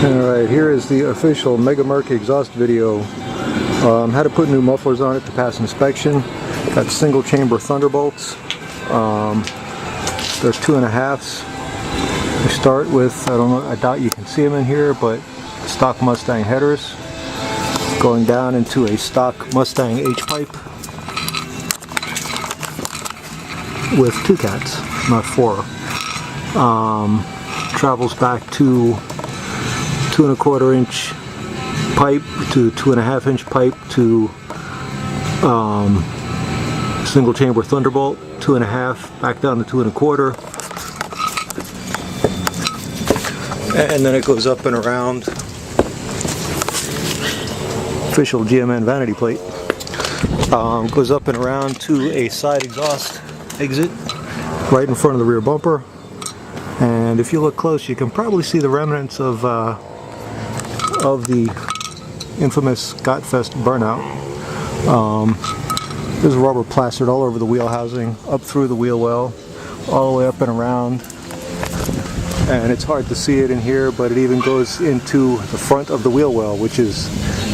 Alright, here is the official Megamerc exhaust video. Had to put new mufflers on it to pass inspection. Got single chamber Thunderbolts. They're 2.5s. We start with, I don't know, I doubt you can see them in here, but stock Mustang headers. Going down into a stock Mustang H-pipe with 2 cats, not 4. Travels back to 2¼ inch pipe to 2.5 inch pipe to single chamber Thunderbolt, 2.5, back down to 2¼ and then it goes up and around. Official GMN vanity plate. Goes up and around to a side exhaust exit right in front of the rear bumper, and if you look close you can probably see the remnants of the infamous Gotfest burnout. There's rubber plastered all over the wheel housing, up through the wheel well, all the way up and around, and it's hard to see it in here, but it even goes into the front of the wheel well, which is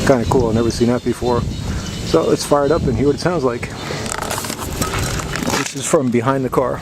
kind of cool. I've never seen that before. So let's fire it up and hear what it sounds like. This is from behind the car.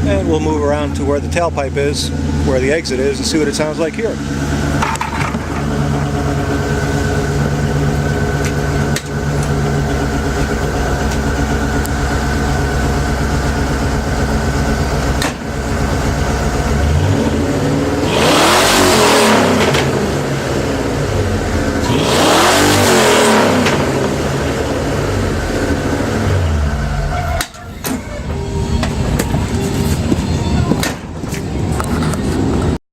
And we'll move around to where the tailpipe is, where the exit is, and see what it sounds like here.